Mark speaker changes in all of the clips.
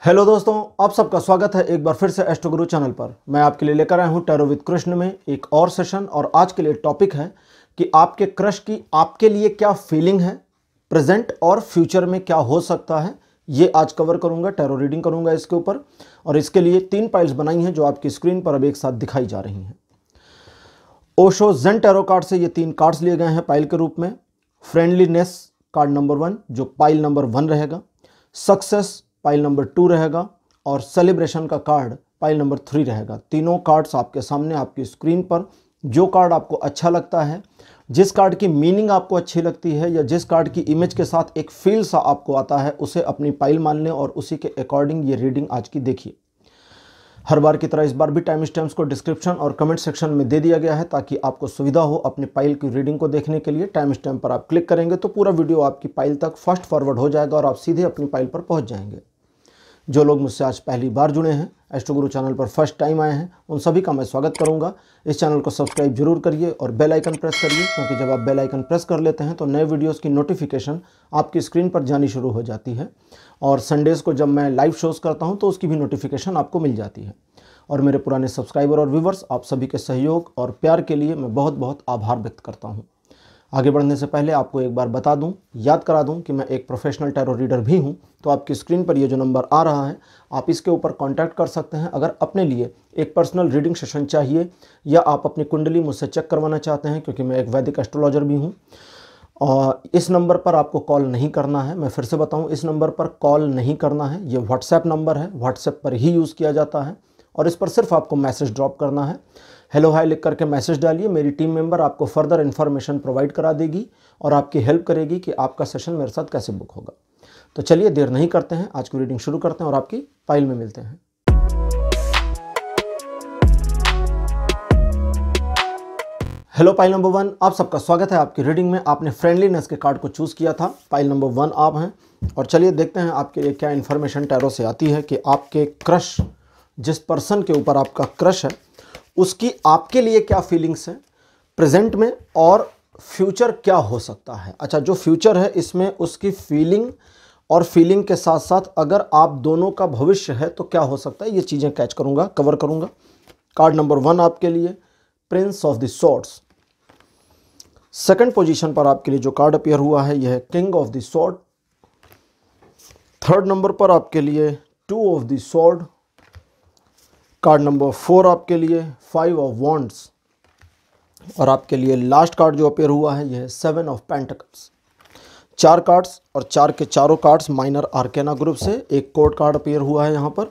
Speaker 1: Hello दोस्तों, आप सबका स्वागत है एक बार फिर से एस्ट्रो गुरु चैनल पर। मैं आपके लिए लेकर आया हूं टैरो विद कृष्ण में एक और सेशन। और आज के लिए टॉपिक है कि आपके क्रश की आपके लिए क्या फीलिंग है, प्रेजेंट और फ्यूचर में क्या हो सकता है, ये आज कवर करूंगा। टैरो रीडिंग करूंगा इसके ऊपर। और इसके लिए 3 पाइल्स बनाई हैं जो आपकी स्क्रीन पर अब एक साथ दिखाई जा रही हैं। ओशो जेन टैरो कार्ड से ये 3 कार्ड्स लिए गए हैं पाइल के रूप में। फ्रेंडलीनेस कार्ड नंबर 1 जो पाइल नंबर 1 रहेगा, सक्सेस पाइल नंबर 2 रहेगा और सेलिब्रेशन का कार्ड पाइल नंबर 3 रहेगा। तीनों कार्ड्स आपके सामने आपकी स्क्रीन पर। जो कार्ड आपको अच्छा लगता है, जिस कार्ड की मीनिंग आपको अच्छी लगती है या जिस कार्ड की इमेज के साथ एक फील सा आपको आता है, उसे अपनी पाइल मान लें और उसी के अकॉर्डिंग ये रीडिंग आज की देखिए। हर बार की तरह इस बार भी टाइम स्टैम्प्स को डिस्क्रिप्शन और कमेंट सेक्शन में दे दिया गया है ताकि आपको सुविधा हो अपनी पाइल की रीडिंग को देखने के लिए। टाइम स्टैम्प पर आप क्लिक करेंगे तो पूरा वीडियो आपकी पाइल तक फास्ट फॉरवर्ड हो जाएगा और आप सीधे अपनी पाइल पर पहुंच जाएंगे। जो लोग मुझसे आज पहली बार जुड़े हैं, एस्ट्रो गुरु चैनल पर फर्स्ट टाइम आए हैं, उन सभी का मैं स्वागत करूंगा। इस चैनल को सब्सक्राइब जरूर करिए और बेल आइकन प्रेस करिए, क्योंकि जब आप बेल आइकन प्रेस कर लेते हैं तो नए वीडियोस की नोटिफिकेशन आपकी स्क्रीन पर जानी शुरू हो जाती है। और संडेज़ को जब मैं लाइव शोज़ करता हूं तो उसकी भी नोटिफिकेशन आपको मिल जाती है। और मेरे पुराने सब्सक्राइबर और व्यूवर्स, आप सभी के सहयोग और प्यार के लिए मैं बहुत बहुत आभार व्यक्त करता हूँ। आगे बढ़ने से पहले आपको एक बार बता दूं, याद करा दूं कि मैं एक प्रोफेशनल टैरो रीडर भी हूं। तो आपकी स्क्रीन पर ये जो नंबर आ रहा है, आप इसके ऊपर कांटेक्ट कर सकते हैं अगर अपने लिए एक पर्सनल रीडिंग सेशन चाहिए या आप अपनी कुंडली मुझसे चेक करवाना चाहते हैं, क्योंकि मैं एक वैदिक एस्ट्रोलॉजर भी हूं। और इस नंबर पर आपको कॉल नहीं करना है। मैं फिर से बताऊं, इस नंबर पर कॉल नहीं करना है। ये व्हाट्सएप नंबर है, व्हाट्सएप पर ही यूज़ किया जाता है और इस पर सिर्फ आपको मैसेज ड्रॉप करना है। हेलो हाय लिख करके मैसेज डालिए। मेरी टीम मेंबर आपको फर्दर इन्फॉर्मेशन प्रोवाइड करा देगी और आपकी हेल्प करेगी कि आपका सेशन मेरे साथ कैसे बुक होगा। तो चलिए देर नहीं करते हैं, आज की रीडिंग शुरू करते हैं और आपकी फाइल में मिलते हैं। हेलो पाइल नंबर 1, आप सबका स्वागत है आपकी रीडिंग में। आपने फ्रेंडलीनेस के कार्ड को चूज किया था, पाइल नंबर 1 आप हैं। और चलिए देखते हैं आपके लिए क्या इन्फॉर्मेशन टैरो से आती है कि आपके क्रश, जिस पर्सन के ऊपर आपका क्रश है, उसकी आपके लिए क्या फीलिंग्स हैं प्रेजेंट में और फ्यूचर क्या हो सकता है। अच्छा, जो फ्यूचर है इसमें उसकी फीलिंग और फीलिंग के साथ साथ अगर आप दोनों का भविष्य है तो क्या हो सकता है, ये चीज़ें कैच करूंगा, कवर करूंगा। कार्ड नंबर 1 आपके लिए Prince of the swords. Second position पर आपके लिए जो कार्ड अपीयर हुआ है यह है king of the sword. Third number पर आपके लिए 2 of the sword. Card number 4 आपके लिए 5 ऑफ वॉन्ड्स। और आपके लिए लास्ट कार्ड जो अपीयर हुआ है यह है 7 ऑफ पेंटिकल्स। 4 कार्ड्स और 4 के चारों कार्ड्स माइनर आर्केना ग्रुप से। एक कोड कार्ड अपीयर हुआ है यहाँ पर।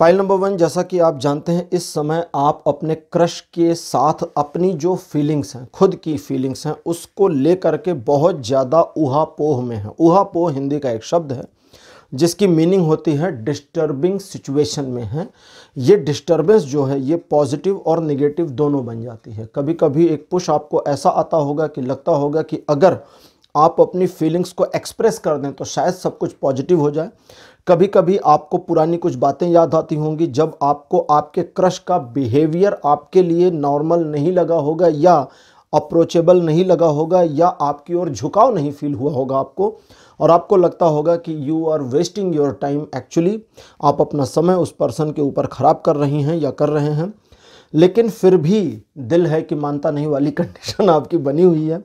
Speaker 1: पाइल नंबर 1, जैसा कि आप जानते हैं इस समय आप अपने क्रश के साथ अपनी जो फीलिंग्स हैं, खुद की फीलिंग्स हैं, उसको लेकर के बहुत ज़्यादा ऊहापोह में हैं। ऊहापोह हिंदी का एक शब्द है जिसकी मीनिंग होती है डिस्टर्बिंग सिचुएशन में है। ये डिस्टर्बेंस जो है ये पॉजिटिव और नेगेटिव दोनों बन जाती है। कभी कभी एक पुश आपको ऐसा आता होगा कि लगता होगा कि अगर आप अपनी फीलिंग्स को एक्सप्रेस कर दें तो शायद सब कुछ पॉजिटिव हो जाए। कभी कभी आपको पुरानी कुछ बातें याद आती होंगी जब आपको आपके क्रश का बिहेवियर आपके लिए नॉर्मल नहीं लगा होगा या अप्रोचेबल नहीं लगा होगा या आपकी ओर झुकाव नहीं फील हुआ होगा आपको, और आपको लगता होगा कि you are wasting your time. Actually आप अपना समय उस पर्सन के ऊपर ख़राब कर रही हैं या कर रहे हैं, लेकिन फिर भी दिल है कि मानता नहीं वाली कंडीशन आपकी बनी हुई है।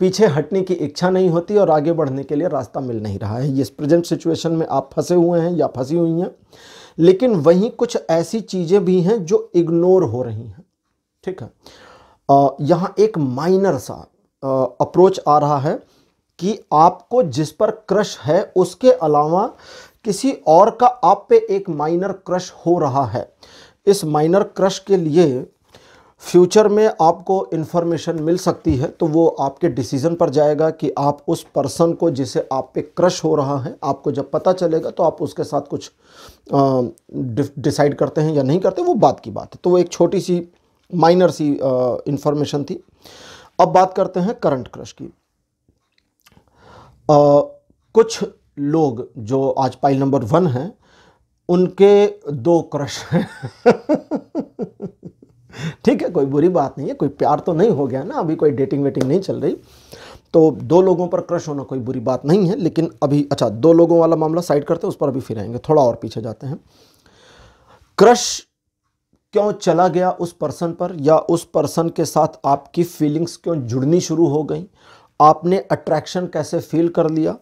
Speaker 1: पीछे हटने की इच्छा नहीं होती और आगे बढ़ने के लिए रास्ता मिल नहीं रहा है। ये प्रेजेंट सिचुएशन में आप फंसे हुए हैं या फंसी हुई हैं, लेकिन वहीं कुछ ऐसी चीज़ें भी हैं जो इग्नोर हो रही हैं। ठीक है, यहाँ एक माइनर सा अप्रोच आ रहा है कि आपको जिस पर क्रश है उसके अलावा किसी और का आप पे एक माइनर क्रश हो रहा है। इस माइनर क्रश के लिए फ्यूचर में आपको इन्फॉर्मेशन मिल सकती है, तो वो आपके डिसीजन पर जाएगा कि आप उस पर्सन को जिसे आप पे क्रश हो रहा है, आपको जब पता चलेगा तो आप उसके साथ कुछ डिसाइड करते हैं या नहीं करते, वो बात की बात है। तो वो एक छोटी सी माइनर सी इन्फॉर्मेशन थी। अब बात करते हैं करंट क्रश की। कुछ लोग जो आज पाइल नंबर 1 हैं उनके 2 क्रश हैं। ठीक है, कोई बुरी बात नहीं है, कोई प्यार तो नहीं हो गया ना, अभी कोई डेटिंग वेटिंग नहीं चल रही। तो दो लोगों पर क्रश होना कोई बुरी बात नहीं है, लेकिन अभी अच्छा दो लोगों वाला मामला साइड करते हैं, उस पर अभी फिर आएंगे, थोड़ा और पीछे जाते हैं। क्रश क्यों चला गया उस पर्सन पर, या उस पर्सन के साथ आपकी फीलिंग्स क्यों जुड़नी शुरू हो गई, आपने अट्रैक्शन कैसे फील कर लिया।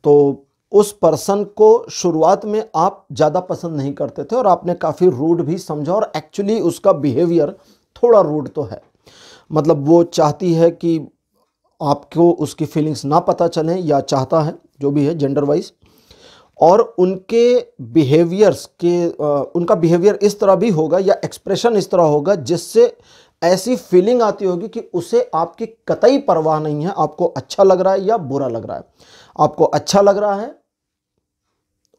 Speaker 1: तो उस पर्सन को शुरुआत में आप ज़्यादा पसंद नहीं करते थे और आपने काफ़ी रूड भी समझा, और एक्चुअली उसका बिहेवियर थोड़ा रूड तो है, मतलब वो चाहती है कि आपको उसकी फीलिंग्स ना पता चलें, या चाहता है जो भी है जेंडर वाइज, और उनके बिहेवियर्स के उनका बिहेवियर इस तरह भी होगा या एक्सप्रेशन इस तरह होगा जिससे ऐसी फीलिंग आती होगी कि उसे आपकी कतई परवाह नहीं है, आपको अच्छा लग रहा है या बुरा लग रहा है। आपको अच्छा लग रहा है,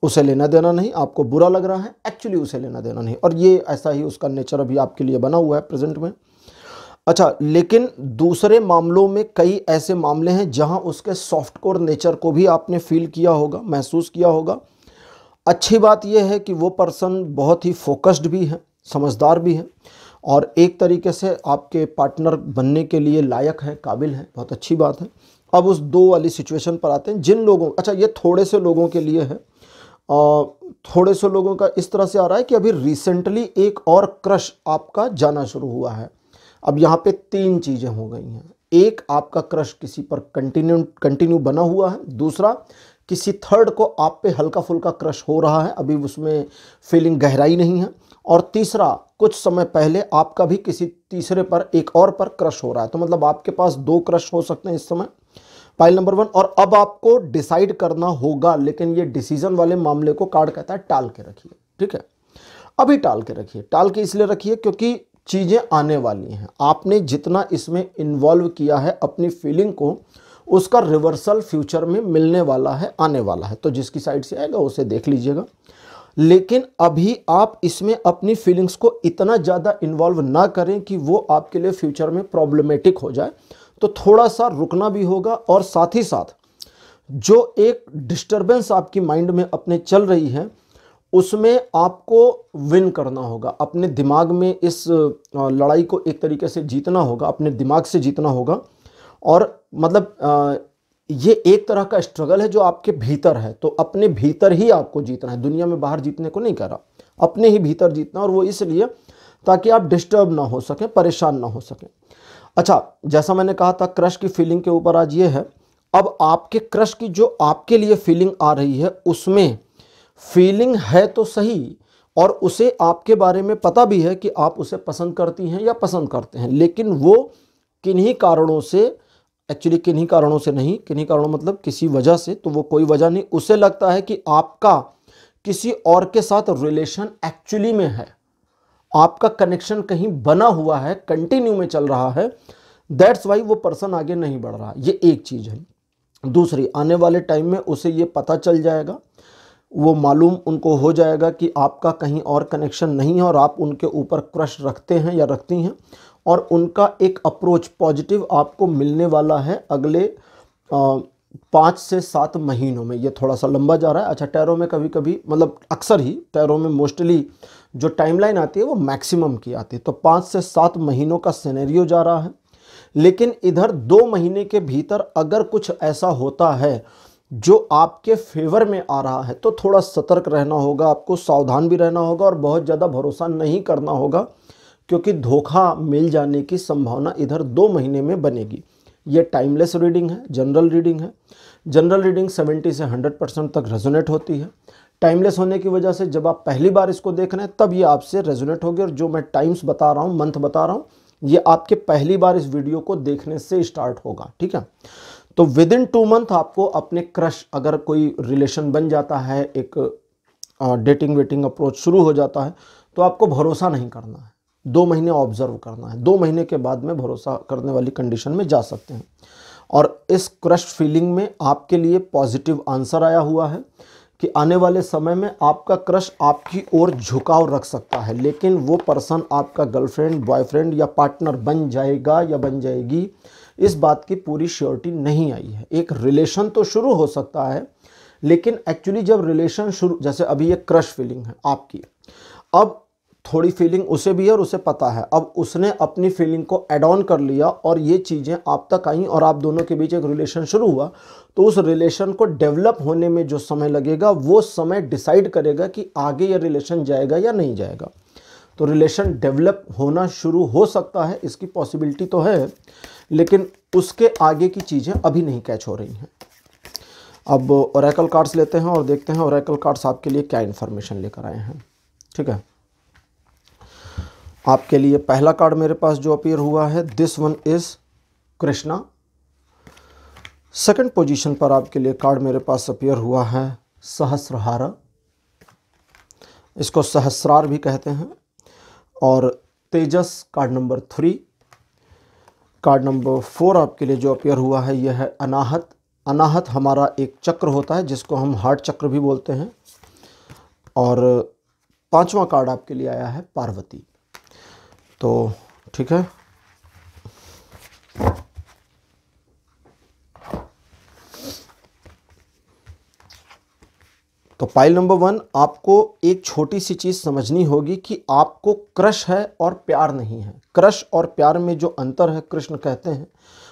Speaker 1: उसे लेना देना नहीं, आपको बुरा लग रहा है, एक्चुअली उसे लेना देना नहीं, और ये ऐसा ही उसका नेचर अभी आपके लिए बना हुआ है प्रेजेंट में। अच्छा, लेकिन दूसरे मामलों में कई ऐसे मामले हैं जहां उसके सॉफ्टकोर नेचर को भी आपने फील किया होगा, महसूस किया होगा। अच्छी बात यह है कि वो पर्सन बहुत ही फोकस्ड भी है, समझदार भी है, और एक तरीके से आपके पार्टनर बनने के लिए लायक है, काबिल है, बहुत अच्छी बात है। अब उस दो वाली सिचुएशन पर आते हैं जिन लोगों, अच्छा ये थोड़े से लोगों के लिए है, थोड़े से लोगों का इस तरह से आ रहा है कि अभी रिसेंटली एक और क्रश आपका जाना शुरू हुआ है। अब यहाँ पे तीन चीज़ें हो गई हैं। एक, आपका क्रश किसी पर कंटिन्यू बना हुआ है। दूसरा, किसी थर्ड को आप पे हल्का फुल्का क्रश हो रहा है, अभी उसमें फीलिंग गहराई नहीं है। और तीसरा, कुछ समय पहले आपका भी किसी तीसरे पर, एक और पर क्रश हो रहा है। तो मतलब आपके पास दो क्रश हो सकते हैं इस समय, पाइल नंबर 1। और अब आपको डिसाइड करना होगा, लेकिन ये डिसीजन वाले मामले को कार्ड कहता है टाल के रखिए, ठीक है, अभी टाल के रखिए। टाल के इसलिए रखिए क्योंकि चीज़ें आने वाली हैं। आपने जितना इसमें इन्वॉल्व किया है अपनी फीलिंग को, उसका रिवर्सल फ्यूचर में मिलने वाला है, आने वाला है। तो जिसकी साइड से आएगा उसे देख लीजिएगा, लेकिन अभी आप इसमें अपनी फीलिंग्स को इतना ज़्यादा इन्वॉल्व ना करें कि वो आपके लिए फ्यूचर में प्रॉब्लमेटिक हो जाए। तो थोड़ा सा रुकना भी होगा, और साथ ही साथ जो एक डिस्टर्बेंस आपकी माइंड में अपने चल रही है, उसमें आपको विन करना होगा। अपने दिमाग में इस लड़ाई को एक तरीके से जीतना होगा, अपने दिमाग से जीतना होगा। और मतलब ये एक तरह का स्ट्रगल है जो आपके भीतर है, तो अपने भीतर ही आपको जीतना है, दुनिया में बाहर जीतने को नहीं कह रहा, अपने ही भीतर जीतना। और वो इसलिए ताकि आप डिस्टर्ब ना हो सकें, परेशान ना हो सकें। अच्छा, जैसा मैंने कहा था क्रश की फीलिंग के ऊपर आज ये है, अब आपके क्रश की जो आपके लिए फीलिंग आ रही है, उसमें फीलिंग है तो सही, और उसे आपके बारे में पता भी है कि आप उसे पसंद करती हैं या पसंद करते हैं, लेकिन वो किन्हीं कारणों से, एक्चुअली किन्हीं कारणों से नहीं, किन्हीं कारणों मतलब किसी वजह से, तो वो कोई वजह नहीं, उसे लगता है कि आपका किसी और के साथ रिलेशन एक्चुअली में है, आपका कनेक्शन कहीं बना हुआ है, कंटिन्यू में चल रहा है, दैट्स वाई वो पर्सन आगे नहीं बढ़ रहा। ये एक चीज़ है। दूसरी, आने वाले टाइम में उसे ये पता चल जाएगा, वो मालूम उनको हो जाएगा कि आपका कहीं और कनेक्शन नहीं है और आप उनके ऊपर क्रश रखते हैं या रखती हैं, और उनका एक अप्रोच पॉजिटिव आपको मिलने वाला है अगले 5 से 7 महीनों में। ये थोड़ा सा लंबा जा रहा है। अच्छा, टैरो में कभी कभी, मतलब अक्सर ही टैरो में मोस्टली जो टाइमलाइन आती है वो मैक्सिमम की आती है, तो 5 से 7 महीनों का सिनेरियो जा रहा है। लेकिन इधर 2 महीने के भीतर अगर कुछ ऐसा होता है जो आपके फेवर में आ रहा है, तो थोड़ा सतर्क रहना होगा, आपको सावधान भी रहना होगा, और बहुत ज़्यादा भरोसा नहीं करना होगा, क्योंकि धोखा मिल जाने की संभावना इधर 2 महीने में बनेगी। ये टाइमलेस रीडिंग है, जनरल रीडिंग है। जनरल रीडिंग 70 से 100% तक रेजोनेट होती है। टाइमलेस होने की वजह से जब आप पहली बार इसको देख रहे हैं तब ये आपसे रेजोनेट होगी, और जो मैं टाइम्स बता रहा हूँ, मंथ बता रहा हूँ, ये आपके पहली बार इस वीडियो को देखने से स्टार्ट होगा, ठीक है। तो विद इन 2 मंथ आपको अपने क्रश, अगर कोई रिलेशन बन जाता है, एक डेटिंग वेटिंग अप्रोच शुरू हो जाता है, तो आपको भरोसा नहीं करना है, 2 महीने ऑब्जर्व करना है। 2 महीने के बाद में भरोसा करने वाली कंडीशन में जा सकते हैं। और इस क्रश फीलिंग में आपके लिए पॉजिटिव आंसर आया हुआ है कि आने वाले समय में आपका क्रश आपकी ओर झुकाव रख सकता है, लेकिन वो पर्सन आपका गर्लफ्रेंड, बॉयफ्रेंड या पार्टनर बन जाएगा या बन जाएगी, इस बात की पूरी श्योरिटी नहीं आई है। एक रिलेशन तो शुरू हो सकता है, लेकिन एक्चुअली जब रिलेशन शुरू, जैसे अभी ये क्रश फीलिंग है आपकी, अब थोड़ी फीलिंग उसे भी है और उसे पता है। अब उसने अपनी फीलिंग को ऐड ऑन कर लिया और ये चीज़ें आप तक आई और आप दोनों के बीच एक रिलेशन शुरू हुआ, तो उस रिलेशन को डेवलप होने में जो समय लगेगा वो समय डिसाइड करेगा कि आगे ये रिलेशन जाएगा या नहीं जाएगा। तो रिलेशन डेवलप होना शुरू हो सकता है, इसकी पॉसिबिलिटी तो है, लेकिन उसके आगे की चीज़ें अभी नहीं कैच हो रही हैं। अब ओरेकल कार्ड्स लेते हैं और देखते हैं ओरेकल कार्ड्स आपके लिए क्या इन्फॉर्मेशन लेकर आए हैं। ठीक है, आपके लिए पहला कार्ड मेरे पास जो अपीयर हुआ है, this one is Krishna. Second position पर आपके लिए कार्ड मेरे पास अपीयर हुआ है सहस्रहारा, इसको सहस्रार भी कहते हैं। और तेजस कार्ड नंबर 3। कार्ड नंबर 4 आपके लिए जो अपीयर हुआ है यह है अनाहत। अनाहत हमारा एक चक्र होता है जिसको हम हार्ट चक्र भी बोलते हैं। और 5वां कार्ड आपके लिए आया है पार्वती। तो ठीक है, तो पाइल नंबर 1, आपको एक छोटी सी चीज़ समझनी होगी कि आपको क्रश है और प्यार नहीं है। क्रश और प्यार में जो अंतर है, कृष्ण कहते हैं,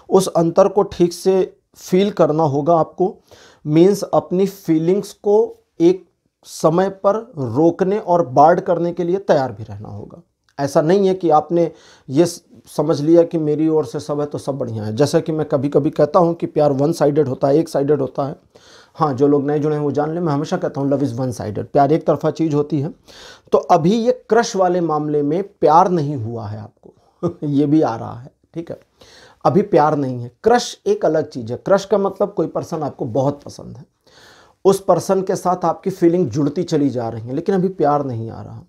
Speaker 1: उस अंतर को ठीक से फील करना होगा आपको। मीन्स अपनी फीलिंग्स को एक समय पर रोकने और बार्ड करने के लिए तैयार भी रहना होगा। ऐसा नहीं है कि आपने ये समझ लिया कि मेरी ओर से सब है तो सब बढ़िया है। जैसा कि मैं कभी कभी कहता हूँ कि प्यार वन साइडेड होता है, एक साइडेड होता है। हाँ, जो लोग नए जुड़े हैं वो जान ले, मैं हमेशा कहता हूँ लव इज़ वन साइडेड, प्यार एक तरफा चीज़ होती है। तो अभी ये क्रश वाले मामले में प्यार नहीं हुआ है आपको ये भी आ रहा है। ठीक है, अभी प्यार नहीं है। क्रश एक अलग चीज़ है। क्रश का मतलब कोई पर्सन आपको बहुत पसंद है, उस पर्सन के साथ आपकी फीलिंग जुड़ती चली जा रही है, लेकिन अभी प्यार नहीं आ रहा।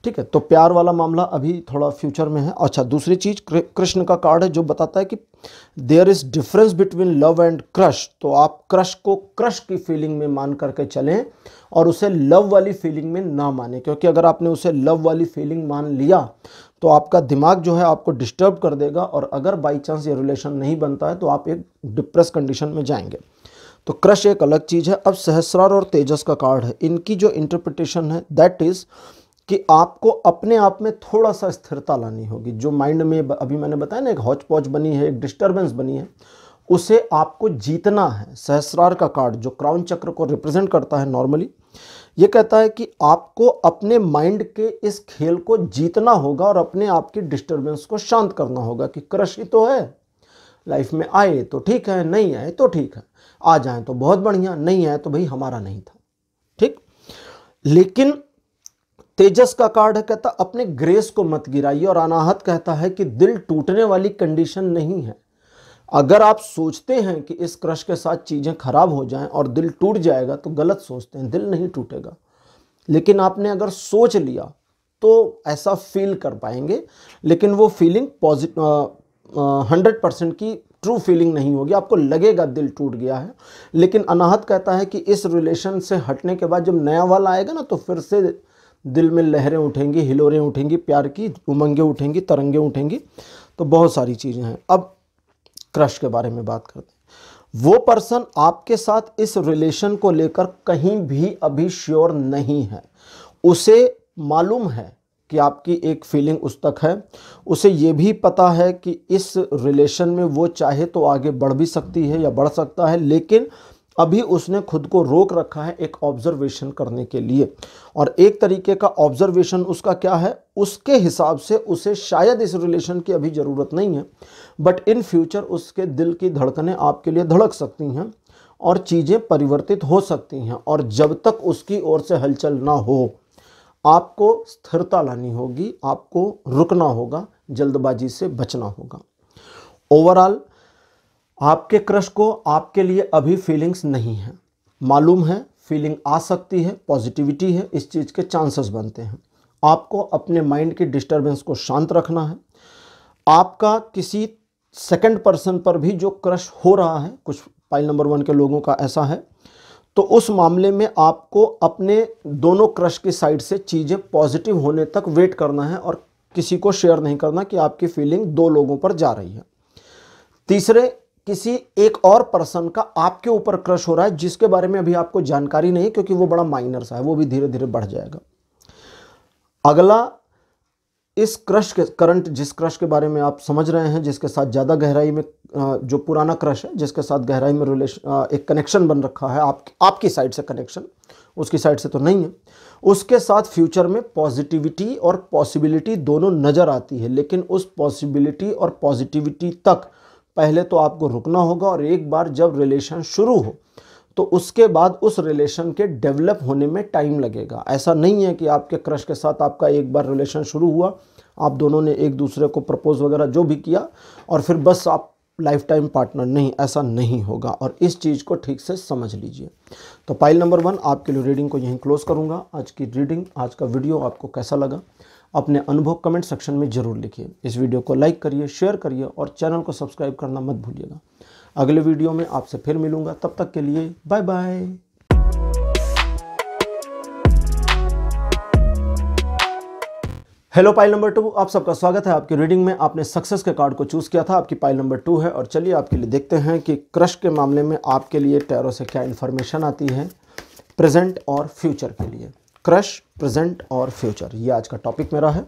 Speaker 1: ठीक है, तो प्यार वाला मामला अभी थोड़ा फ्यूचर में है। अच्छा, दूसरी चीज़, कृष्ण का कार्ड है जो बताता है कि there is difference between love and crush. तो आप क्रश को क्रश की फीलिंग में मान करके चलें और उसे लव वाली फीलिंग में ना माने, क्योंकि अगर आपने उसे लव वाली फीलिंग मान लिया तो आपका दिमाग जो है आपको डिस्टर्ब कर देगा, और अगर बाई चांस ये रिलेशन नहीं बनता है तो आप एक डिप्रेस कंडीशन में जाएंगे। तो क्रश एक अलग चीज़ है। अब सहस्रार और तेजस का कार्ड है, इनकी जो इंटरप्रिटेशन है दैट इज़ कि आपको अपने आप में थोड़ा सा स्थिरता लानी होगी। जो माइंड में अभी मैंने बताया ना, एक हौच पौच बनी है, एक डिस्टर्बेंस बनी है, उसे आपको जीतना है। सहस्रार का कार्ड जो क्राउन चक्र को रिप्रेजेंट करता है नॉर्मली, ये कहता है कि आपको अपने माइंड के इस खेल को जीतना होगा और अपने आप की डिस्टर्बेंस को शांत करना होगा कि क्रश ही तो है, लाइफ में आए तो ठीक है, नहीं आए तो ठीक है, आ जाए तो बहुत बढ़िया, नहीं आए तो भाई हमारा नहीं था। ठीक, लेकिन तेजस का कार्ड है, कहता अपने ग्रेस को मत गिराइए। और अनाहत कहता है कि दिल टूटने वाली कंडीशन नहीं है। अगर आप सोचते हैं कि इस क्रश के साथ चीज़ें खराब हो जाएं और दिल टूट जाएगा तो गलत सोचते हैं, दिल नहीं टूटेगा। लेकिन आपने अगर सोच लिया तो ऐसा फील कर पाएंगे, लेकिन वो फीलिंग 100% की ट्रू फीलिंग नहीं होगी। आपको लगेगा दिल टूट गया है, लेकिन अनाहत कहता है कि इस रिलेशन से हटने के बाद जब नया वाला आएगा ना, तो फिर से दिल में लहरें उठेंगी, हिलोरें उठेंगी, प्यार की उमंगें उठेंगी, तरंगें उठेंगी। तो बहुत सारी चीज़ें हैं। अब क्रश के बारे में बात करते हैं। वो पर्सन आपके साथ इस रिलेशन को लेकर कहीं भी अभी श्योर नहीं है। उसे मालूम है कि आपकी एक फीलिंग उस तक है, उसे ये भी पता है कि इस रिलेशन में वो चाहे तो आगे बढ़ भी सकती है या बढ़ सकता है, लेकिन अभी उसने खुद को रोक रखा है एक ऑब्जर्वेशन करने के लिए। और एक तरीके का ऑब्जर्वेशन उसका क्या है, उसके हिसाब से उसे शायद इस रिलेशन की अभी ज़रूरत नहीं है, बट इन फ्यूचर उसके दिल की धड़कनें आपके लिए धड़क सकती हैं और चीज़ें परिवर्तित हो सकती हैं। और जब तक उसकी ओर से हलचल ना हो, आपको स्थिरता लानी होगी, आपको रुकना होगा, जल्दबाजी से बचना होगा। ओवरऑल आपके क्रश को आपके लिए अभी फीलिंग्स नहीं है, मालूम है फीलिंग आ सकती है, पॉजिटिविटी है, इस चीज़ के चांसेस बनते हैं। आपको अपने माइंड की डिस्टर्बेंस को शांत रखना है। आपका किसी सेकंड पर्सन पर भी जो क्रश हो रहा है, कुछ पाइल नंबर 1 के लोगों का ऐसा है, तो उस मामले में आपको अपने दोनों क्रश की साइड से चीज़ें पॉजिटिव होने तक वेट करना है और किसी को शेयर नहीं करना कि आपकी फीलिंग 2 लोगों पर जा रही है। तीसरे, किसी एक और पर्सन का आपके ऊपर क्रश हो रहा है जिसके बारे में अभी आपको जानकारी नहीं, क्योंकि वो बड़ा माइनर सा है, वो भी धीरे धीरे बढ़ जाएगा। अगला, इस क्रश के करंट जिस क्रश के बारे में आप समझ रहे हैं, जिसके साथ ज़्यादा गहराई में जो पुराना क्रश है, जिसके साथ गहराई में रिलेशन एक कनेक्शन बन रखा है, आपकी साइड से कनेक्शन, उसकी साइड से तो नहीं है, उसके साथ फ्यूचर में पॉजिटिविटी और पॉसिबिलिटी दोनों नज़र आती है। लेकिन उस पॉसिबिलिटी और पॉजिटिविटी तक पहले तो आपको रुकना होगा, और एक बार जब रिलेशन शुरू हो तो उसके बाद उस रिलेशन के डेवलप होने में टाइम लगेगा। ऐसा नहीं है कि आपके क्रश के साथ आपका एक बार रिलेशन शुरू हुआ, आप दोनों ने एक दूसरे को प्रपोज वगैरह जो भी किया और फिर बस आप लाइफ टाइम पार्टनर, नहीं, ऐसा नहीं होगा। और इस चीज़ को ठीक से समझ लीजिए। तो पाइल नंबर 1 आपके लिए रीडिंग को यहीं क्लोज करूँगा। आज की रीडिंग, आज का वीडियो आपको कैसा लगा अपने अनुभव कमेंट सेक्शन में ज़रूर लिखिए। इस वीडियो को लाइक करिए, शेयर करिए और चैनल को सब्सक्राइब करना मत भूलिएगा। अगले वीडियो में आपसे फिर मिलूंगा, तब तक के लिए bye bye. Hello pile number 2, आप सबका स्वागत है आपकी रीडिंग में। आपने सक्सेस के कार्ड को चूज़ किया था, आपकी पाइल नंबर 2 है। और चलिए आपके लिए देखते हैं कि क्रश के मामले में आपके लिए टैरो से क्या इन्फॉर्मेशन आती है प्रेजेंट और फ्यूचर के लिए। क्रश, प्रेजेंट और फ्यूचर, ये आज का टॉपिक मेरा है।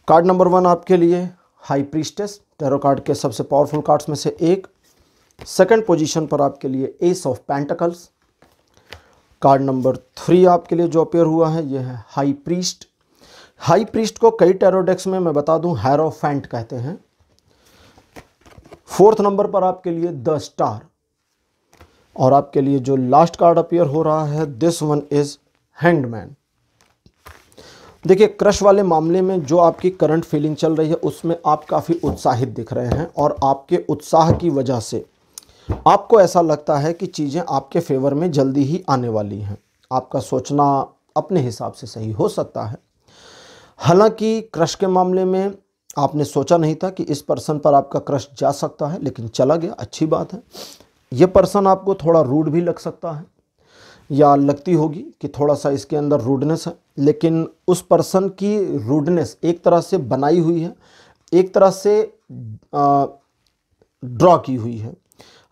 Speaker 1: कार्ड नंबर 1 आपके लिए हाई प्रीस्टेस, टैरो कार्ड के सबसे पावरफुल कार्ड्स में से एक। सेकंड पोजीशन पर आपके लिए S of pentacles. Card number 3 आपके लिए जो अपेयर हुआ है, यह है हाई प्रीस्ट। हाई प्रीस्ट को कई टैरो डेक्स में मैं बता दूं हेरोफेंट कहते हैं। फोर्थ नंबर पर आपके लिए द स्टार। और आपके लिए जो लास्ट कार्ड अपेयर हो रहा है, this one is hanged man. देखिए, क्रश वाले मामले में जो आपकी करंट फीलिंग चल रही है उसमें आप काफ़ी उत्साहित दिख रहे हैं, और आपके उत्साह की वजह से आपको ऐसा लगता है कि चीज़ें आपके फेवर में जल्दी ही आने वाली हैं। आपका सोचना अपने हिसाब से सही हो सकता है। हालांकि क्रश के मामले में आपने सोचा नहीं था कि इस पर्सन पर आपका क्रश जा सकता है, लेकिन चला गया, अच्छी बात है। यह पर्सन आपको थोड़ा रूड भी लग सकता है, या लगती होगी कि थोड़ा सा इसके अंदर रूडनेस है, लेकिन उस पर्सन की रूडनेस एक तरह से बनाई हुई है, एक तरह से ड्रॉ की हुई है।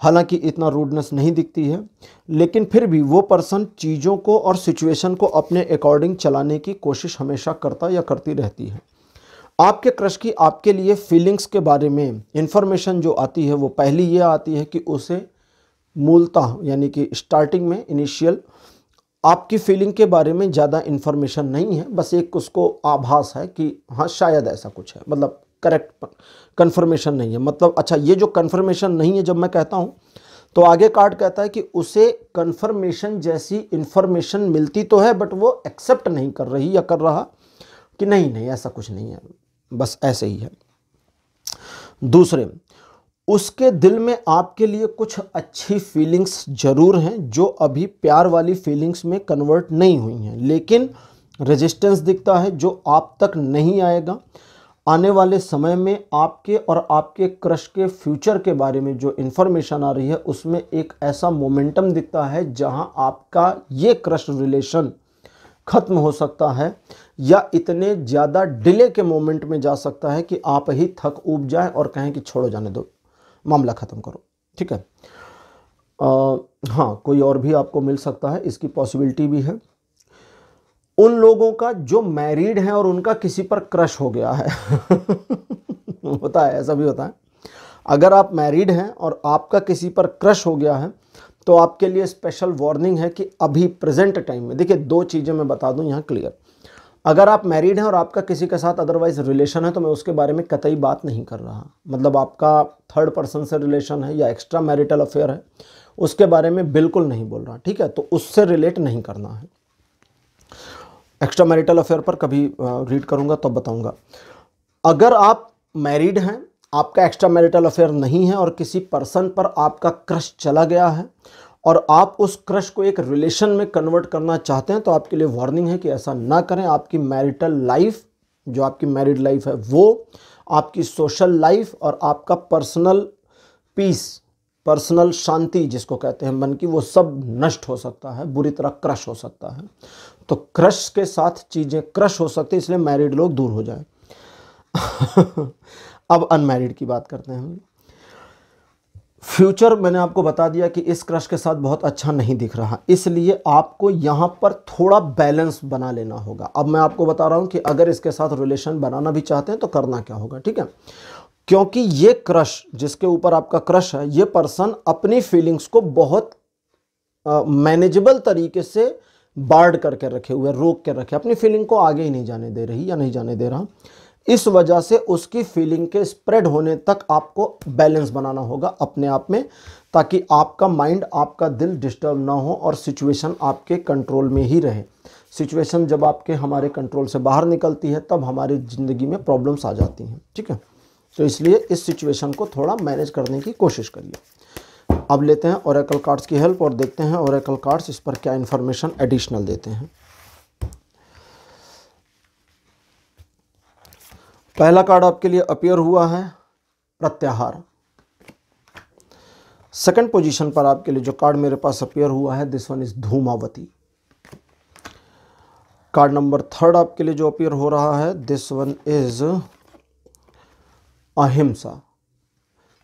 Speaker 1: हालांकि इतना रूडनेस नहीं दिखती है, लेकिन फिर भी वो पर्सन चीज़ों को और सिचुएशन को अपने अकॉर्डिंग चलाने की कोशिश हमेशा करता या करती रहती है। आपके क्रश की आपके लिए फीलिंग्स के बारे में इंफॉर्मेशन जो आती है, वो पहली ये आती है कि उसे मूलतः यानी कि स्टार्टिंग में इनिशियल आपकी फीलिंग के बारे में ज़्यादा इन्फॉर्मेशन नहीं है, बस एक उसको आभास है कि हाँ शायद ऐसा कुछ है, मतलब करेक्ट कंफर्मेशन नहीं है। मतलब अच्छा, ये जो कंफर्मेशन नहीं है जब मैं कहता हूँ, तो आगे कार्ड कहता है कि उसे कंफर्मेशन जैसी इन्फॉर्मेशन मिलती तो है, बट वो एक्सेप्ट नहीं कर रही या कर रहा कि नहीं ऐसा कुछ नहीं है, बस ऐसे ही है। दूसरे, उसके दिल में आपके लिए कुछ अच्छी फीलिंग्स जरूर हैं जो अभी प्यार वाली फीलिंग्स में कन्वर्ट नहीं हुई हैं, लेकिन रेजिस्टेंस दिखता है जो आप तक नहीं आएगा। आने वाले समय में आपके और आपके क्रश के फ्यूचर के बारे में जो इन्फॉर्मेशन आ रही है, उसमें एक ऐसा मोमेंटम दिखता है जहां आपका ये क्रश रिलेशन खत्म हो सकता है, या इतने ज़्यादा डिले के मोमेंट में जा सकता है कि आप ही थक ऊब जाए और कहें कि छोड़ो, जाने दो, मामला ख़त्म करो। ठीक है। हाँ, कोई और भी आपको मिल सकता है, इसकी पॉसिबिलिटी भी है। उन लोगों का जो मैरिड हैं और उनका किसी पर क्रश हो गया है होता है, ऐसा भी होता है। अगर आप मैरिड हैं और आपका किसी पर क्रश हो गया है, तो आपके लिए स्पेशल वार्निंग है कि अभी प्रेजेंट टाइम में, देखिए 2 चीज़ें मैं बता दूं यहाँ क्लियर। अगर आप मैरिड हैं और आपका किसी के साथ अदरवाइज रिलेशन है, तो मैं उसके बारे में कतई बात नहीं कर रहा। मतलब आपका थर्ड पर्सन से रिलेशन है या एक्स्ट्रा मैरिटल अफेयर है, उसके बारे में बिल्कुल नहीं बोल रहा। ठीक है, तो उससे रिलेट नहीं करना है। एक्स्ट्रा मैरिटल अफेयर पर कभी रीड करूंगा तो बताऊंगा। अगर आप मैरिड हैं, आपका एक्स्ट्रा मैरिटल अफेयर नहीं है और किसी पर्सन पर आपका क्रश चला गया है और आप उस क्रश को एक रिलेशन में कन्वर्ट करना चाहते हैं, तो आपके लिए वार्निंग है कि ऐसा ना करें। आपकी मैरिटल लाइफ, जो आपकी मैरिड लाइफ है, वो आपकी सोशल लाइफ और आपका पर्सनल पीस, पर्सनल शांति जिसको कहते हैं मन की, वो सब नष्ट हो सकता है, बुरी तरह क्रश हो सकता है। तो क्रश के साथ चीज़ें क्रश हो सकती है, इसलिए मैरिड लोग दूर हो जाएं अब अनमैरिड की बात करते हैं हम। फ्यूचर मैंने आपको बता दिया कि इस क्रश के साथ बहुत अच्छा नहीं दिख रहा, इसलिए आपको यहाँ पर थोड़ा बैलेंस बना लेना होगा। अब मैं आपको बता रहा हूँ कि अगर इसके साथ रिलेशन बनाना भी चाहते हैं तो करना क्या होगा, ठीक है। क्योंकि ये क्रश, जिसके ऊपर आपका क्रश है, ये पर्सन अपनी फीलिंग्स को बहुत मैनेजेबल तरीके से बार्ड करके रखे हुए, रोक के रखे, अपनी फीलिंग को आगे ही नहीं जाने दे रही या नहीं जाने दे रहा। इस वजह से उसकी फीलिंग के स्प्रेड होने तक आपको बैलेंस बनाना होगा अपने आप में, ताकि आपका माइंड, आपका दिल डिस्टर्ब ना हो और सिचुएशन आपके कंट्रोल में ही रहे। सिचुएशन जब आपके हमारे कंट्रोल से बाहर निकलती है तब हमारी ज़िंदगी में प्रॉब्लम्स आ जाती हैं, ठीक है। तो इसलिए इस सिचुएशन को थोड़ा मैनेज करने की कोशिश करिए। अब लेते हैं ओरेकल कार्ड्स की हेल्प और देखते हैं ओरेकल कार्ड्स इस पर क्या इन्फॉर्मेशन एडिशनल देते हैं। पहला कार्ड आपके लिए अपीयर हुआ है प्रत्याहार। सेकंड पोजीशन पर आपके लिए जो कार्ड मेरे पास अपीयर हुआ है, this one is Dhumavati. Card number third आपके लिए जो अपीयर हो रहा है, दिस वन इज अहिंसा।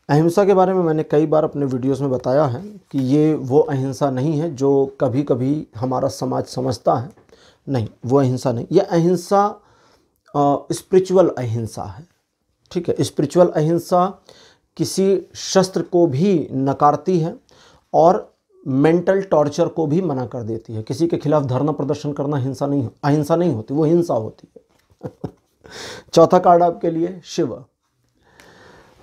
Speaker 1: अहिंसा के बारे में मैंने कई बार अपने वीडियोस में बताया है कि ये वो अहिंसा नहीं है जो कभी कभी हमारा समाज समझता है। नहीं, वो अहिंसा नहीं, ये अहिंसा स्पिरिचुअल अहिंसा है, ठीक है। स्पिरिचुअल अहिंसा किसी शस्त्र को भी नकारती है और मेंटल टॉर्चर को भी मना कर देती है। किसी के खिलाफ धरना प्रदर्शन करना अहिंसा नहीं होती, वो हिंसा होती है। चौथा कार्ड आपके लिए शिव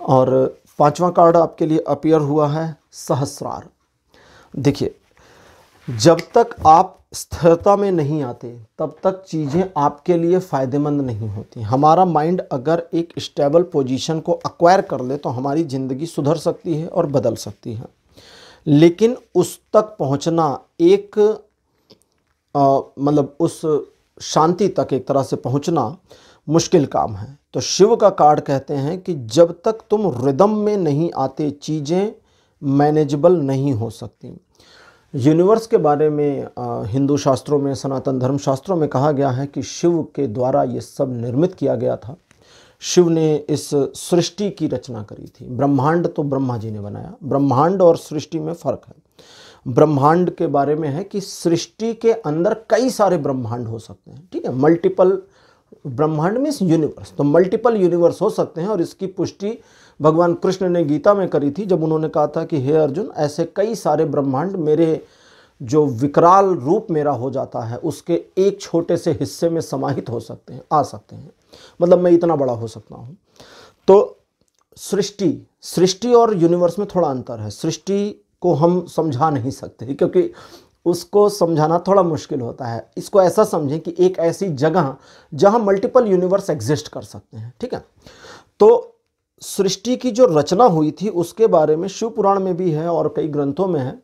Speaker 1: और पांचवा कार्ड आपके लिए अपीयर हुआ है सहस्रार। देखिए, जब तक आप स्थिरता में नहीं आते तब तक चीज़ें आपके लिए फ़ायदेमंद नहीं होती। हमारा माइंड अगर एक स्टेबल पोजीशन को एक्वायर कर ले तो हमारी ज़िंदगी सुधर सकती है और बदल सकती है, लेकिन उस तक पहुंचना एक मतलब उस शांति तक एक तरह से पहुंचना मुश्किल काम है। तो शिव का कार्ड कहते हैं कि जब तक तुम रिदम में नहीं आते चीज़ें मैनेजेबल नहीं हो सकती। यूनिवर्स के बारे में हिंदू शास्त्रों में, सनातन धर्म शास्त्रों में कहा गया है कि शिव के द्वारा ये सब निर्मित किया गया था। शिव ने इस सृष्टि की रचना करी थी। ब्रह्मांड तो ब्रह्मा जी ने बनाया। ब्रह्मांड और सृष्टि में फ़र्क है। ब्रह्मांड के बारे में है कि सृष्टि के अंदर कई सारे ब्रह्मांड हो सकते हैं, ठीक है। मल्टीपल ब्रह्मांड मीन्स यूनिवर्स, तो मल्टीपल यूनिवर्स हो सकते हैं। और इसकी पुष्टि भगवान कृष्ण ने गीता में करी थी जब उन्होंने कहा था कि हे अर्जुन, ऐसे कई सारे ब्रह्मांड मेरे जो विकराल रूप मेरा हो जाता है उसके एक छोटे से हिस्से में समाहित हो सकते हैं, आ सकते हैं, मतलब मैं इतना बड़ा हो सकता हूँ। तो सृष्टि और यूनिवर्स में थोड़ा अंतर है। सृष्टि को हम समझा नहीं सकते क्योंकि उसको समझाना थोड़ा मुश्किल होता है। इसको ऐसा समझें कि एक ऐसी जगह जहाँ मल्टीपल यूनिवर्स एग्जिस्ट कर सकते हैं, ठीक है। तो सृष्टि की जो रचना हुई थी उसके बारे में शिव पुराण में भी है और कई ग्रंथों में है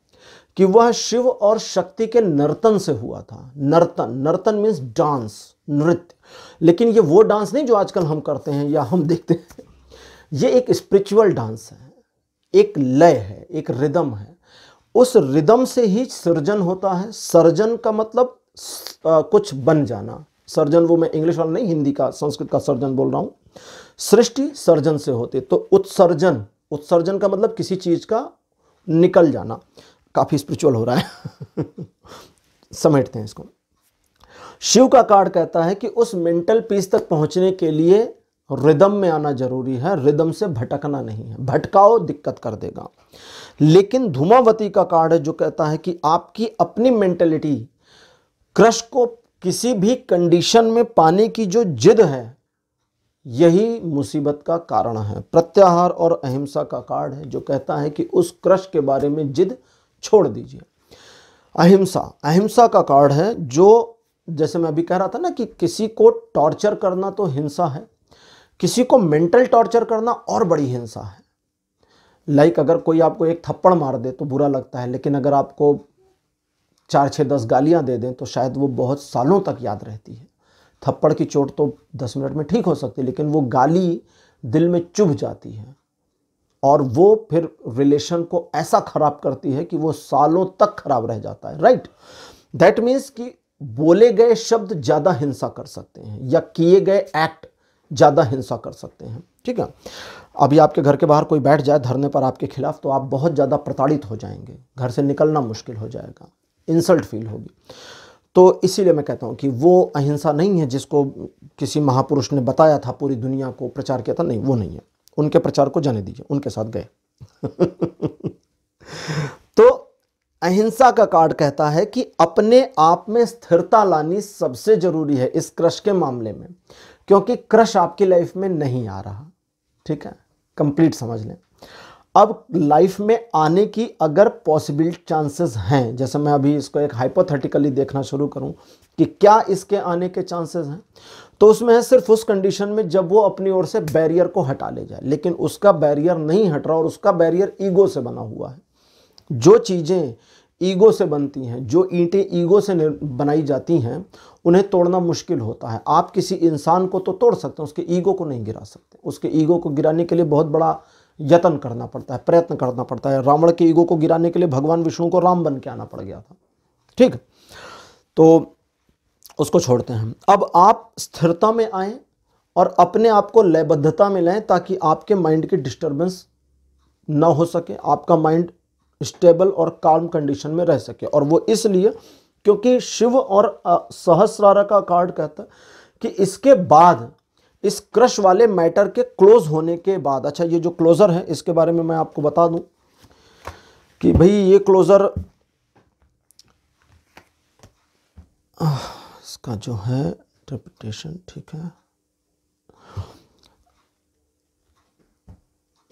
Speaker 1: कि वह शिव और शक्ति के नर्तन से हुआ था। नर्तन मीन्स डांस, नृत्य। लेकिन ये वो डांस नहीं जो आजकल हम करते हैं या हम देखते हैं। ये एक स्पिरिचुअल डांस है, एक लय है, एक रिदम है। उस रिदम से ही सृजन होता है। सर्जन का मतलब कुछ बन जाना। सर्जन वो मैं इंग्लिश वाला नहीं, हिंदी का, संस्कृत का सर्जन बोल रहा हूँ। सृष्टि सर्जन से होती है। तो उत्सर्जन का मतलब किसी चीज का निकल जाना। काफी स्पिरिचुअल हो रहा है। समेटते हैं इसको। शिव का कार्ड कहता है कि उस मेंटल पीस तक पहुंचने के लिए रिदम में आना जरूरी है, रिदम से भटकना नहीं है। भटकाओ दिक्कत कर देगा। लेकिन धूमावती का कार्ड है जो कहता है कि आपकी अपनी मेंटेलिटी, क्रश को किसी भी कंडीशन में पाने की जो जिद है, यही मुसीबत का कारण है। प्रत्याहार और अहिंसा का कार्ड है जो कहता है कि उस क्रश के बारे में जिद छोड़ दीजिए। अहिंसा का कार्ड है जो, जैसे मैं अभी कह रहा था ना कि किसी को टॉर्चर करना तो हिंसा है, किसी को मेंटल टॉर्चर करना और बड़ी हिंसा है। लाइक अगर कोई आपको एक थप्पड़ मार दे तो बुरा लगता है, लेकिन अगर आपको 4, 6, 10 गालियां दे दें तो शायद वो बहुत सालों तक याद रहती है। थप्पड़ की चोट तो 10 मिनट में ठीक हो सकती है, लेकिन वो गाली दिल में चुभ जाती है और वो फिर रिलेशन को ऐसा खराब करती है कि वो सालों तक खराब रह जाता है, राइट। दैट मीन्स कि बोले गए शब्द ज़्यादा हिंसा कर सकते हैं या किए गए एक्ट ज़्यादा हिंसा कर सकते हैं। ठीक है, अभी आपके घर के बाहर कोई बैठ जाए धरने पर आपके खिलाफ तो आप बहुत ज़्यादा प्रताड़ित हो जाएंगे, घर से निकलना मुश्किल हो जाएगा, इंसल्ट फील होगी। तो इसीलिए मैं कहता हूँ कि वो अहिंसा नहीं है जिसको किसी महापुरुष ने बताया था, पूरी दुनिया को प्रचार किया था, नहीं, वो नहीं है। उनके प्रचार को जाने दीजिए, उनके साथ गए। तो अहिंसा का कार्ड कहता है कि अपने आप में स्थिरता लानी सबसे जरूरी है इस क्रश के मामले में, क्योंकि क्रश आपकी लाइफ में नहीं आ रहा। ठीक है, कंप्लीट समझ लें। अब लाइफ में आने की अगर पॉसिबल चांसेस हैं, जैसे मैं अभी इसको एक हाइपोथेटिकली देखना शुरू करूं कि क्या इसके आने के चांसेस हैं, तो उसमें है सिर्फ उस कंडीशन में जब वो अपनी ओर से बैरियर को हटा ले जाए। लेकिन उसका बैरियर नहीं हट रहा और उसका बैरियर ईगो से बना हुआ है। जो चीज़ें ईगो से बनती हैं, जो ईंटें ईगो से बनाई जाती हैं, उन्हें तोड़ना मुश्किल होता है। आप किसी इंसान को तो तोड़ सकते हैं, उसके ईगो को नहीं गिरा सकते। उसके ईगो को गिराने के लिए बहुत बड़ा यत्न करना पड़ता है, प्रयत्न करना पड़ता है। रावण के ईगो को गिराने के लिए भगवान विष्णु को राम बन के आना पड़ गया था। ठीक, तो उसको छोड़ते हैं। अब आप स्थिरता में आएं और अपने आप को लयबद्धता में लाएं ताकि आपके माइंड की डिस्टर्बेंस ना हो सके, आपका माइंड स्टेबल और काल्म कंडीशन में रह सके। और वो इसलिए क्योंकि शिव और सहस्रारा का कार्ड कहता है कि इसके बाद, इस क्रश वाले मैटर के क्लोज होने के बाद, अच्छा ये जो क्लोजर है इसके बारे में मैं आपको बता दूं कि भाई ये क्लोजर इसका जो है इंटरप्रिटेशन, ठीक है,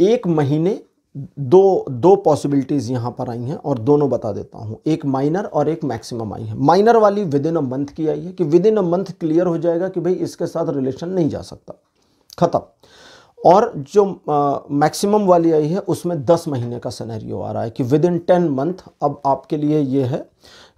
Speaker 1: 1 महीने दो पॉसिबिलिटीज यहां पर आई हैं और दोनों बता देता हूं। एक माइनर और एक मैक्सिमम आई है। माइनर वाली विद इन अ मंथ की आई है कि with in a month clear हो जाएगा कि भाई इसके साथ रिलेशन नहीं जा सकता, खत्म। और जो मैक्सिमम वाली आई है उसमें 10 महीने का सिनेरियो आ रहा है कि विद इन 10 मंथ अब आपके लिए ये है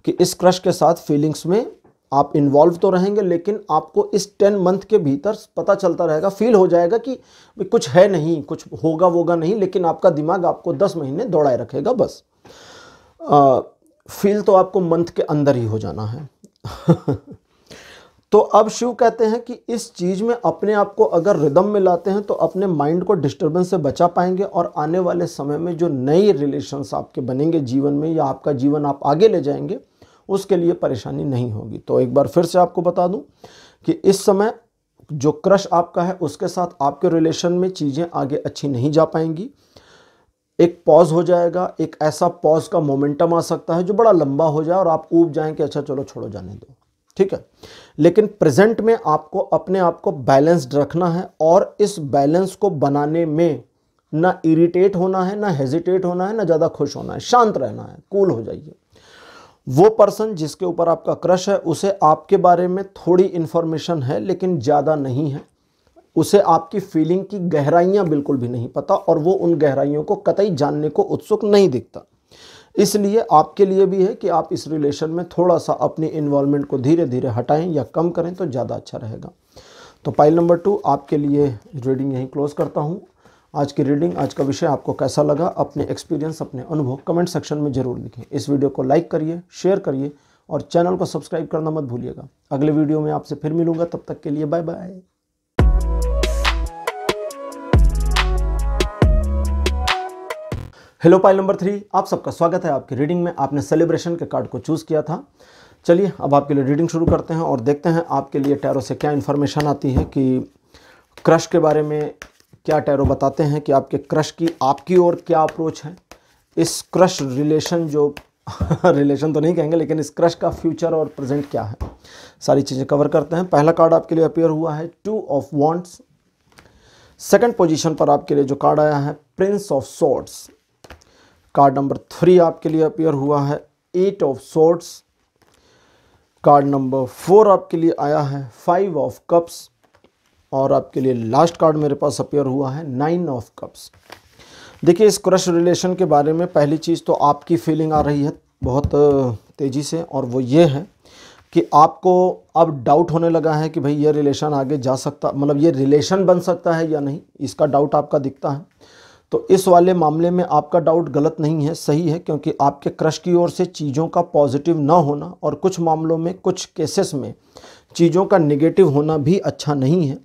Speaker 1: कि इस क्रश के साथ फीलिंग्स में आप इन्वॉल्व तो रहेंगे, लेकिन आपको इस 10 मंथ के भीतर पता चलता रहेगा, फील हो जाएगा कि कुछ है नहीं, कुछ होगा वोगा नहीं, लेकिन आपका दिमाग आपको 10 महीने दौड़ाए रखेगा बस। फील तो आपको मंथ के अंदर ही हो जाना है। तो अब शिव कहते हैं कि इस चीज़ में अपने आप को अगर रिदम में लाते हैं तो अपने माइंड को डिस्टर्बेंस से बचा पाएंगे और आने वाले समय में जो नए रिलेशंस आपके बनेंगे जीवन में, या आपका जीवन आप आगे ले जाएंगे, उसके लिए परेशानी नहीं होगी। तो एक बार फिर से आपको बता दूं कि इस समय जो क्रश आपका है उसके साथ आपके रिलेशन में चीज़ें आगे अच्छी नहीं जा पाएंगी। एक पॉज हो जाएगा, एक ऐसा पॉज का मोमेंटम आ सकता है जो बड़ा लंबा हो जाए और आप ऊब जाएं कि अच्छा चलो छोड़ो जाने दो, ठीक है। लेकिन प्रेजेंट में आपको अपने आप को बैलेंस्ड रखना है और इस बैलेंस को बनाने में ना इरिटेट होना है, ना हेजिटेट होना है, ना ज़्यादा खुश होना है, शांत रहना है, कूल हो जाइए। वो पर्सन जिसके ऊपर आपका क्रश है उसे आपके बारे में थोड़ी इन्फॉर्मेशन है लेकिन ज़्यादा नहीं है, उसे आपकी फीलिंग की गहराइयाँ बिल्कुल भी नहीं पता और वो उन गहराइयों को कतई जानने को उत्सुक नहीं दिखता। इसलिए आपके लिए भी है कि आप इस रिलेशन में थोड़ा सा अपनी इन्वॉल्वमेंट को धीरे धीरे हटाएं या कम करें तो ज़्यादा अच्छा रहेगा। तो पाइल नंबर 2 आपके लिए रीडिंग यहीं क्लोज करता हूँ। आज की रीडिंग, आज का विषय आपको कैसा लगा, अपने एक्सपीरियंस, अपने अनुभव कमेंट सेक्शन में ज़रूर लिखें। इस वीडियो को लाइक करिए, शेयर करिए और चैनल को सब्सक्राइब करना मत भूलिएगा। अगले वीडियो में आपसे फिर मिलूंगा, तब तक के लिए bye bye. Hello pile number 3, आप सबका स्वागत है आपकी रीडिंग में। आपने सेलिब्रेशन के कार्ड को चूज़ किया था। चलिए अब आपके लिए रीडिंग शुरू करते हैं और देखते हैं आपके लिए टैरो से क्या इन्फॉर्मेशन आती है कि क्रश के बारे में क्या टैरो बताते हैं कि आपके क्रश की आपकी ओर क्या अप्रोच है। इस क्रश रिलेशन जो रिलेशन तो नहीं कहेंगे लेकिन इस क्रश का फ्यूचर और प्रेजेंट क्या है, सारी चीज़ें कवर करते हैं। पहला कार्ड आपके लिए अपीयर हुआ है 2 ऑफ वॉन्ड्स। सेकंड पोजीशन पर आपके लिए जो कार्ड आया है Prince of swords. Card number 3 आपके लिए अपीयर हुआ है 8 ऑफ स्वॉर्ड्स। कार्ड नंबर 4 आपके लिए आया है 5 ऑफ कप्स और आपके लिए लास्ट कार्ड मेरे पास अपीयर हुआ है 9 ऑफ कप्स। देखिए इस क्रश रिलेशन के बारे में पहली चीज़ तो आपकी फीलिंग आ रही है बहुत तेज़ी से और वो ये है कि आपको अब डाउट होने लगा है कि भाई ये रिलेशन आगे जा सकता, मतलब ये रिलेशन बन सकता है या नहीं, इसका डाउट आपका दिखता है। तो इस वाले मामले में आपका डाउट गलत नहीं है, सही है, क्योंकि आपके क्रश की ओर से चीज़ों का पॉजिटिव ना होना और कुछ मामलों में, कुछ केसेस में चीज़ों का नेगेटिव होना भी अच्छा नहीं है।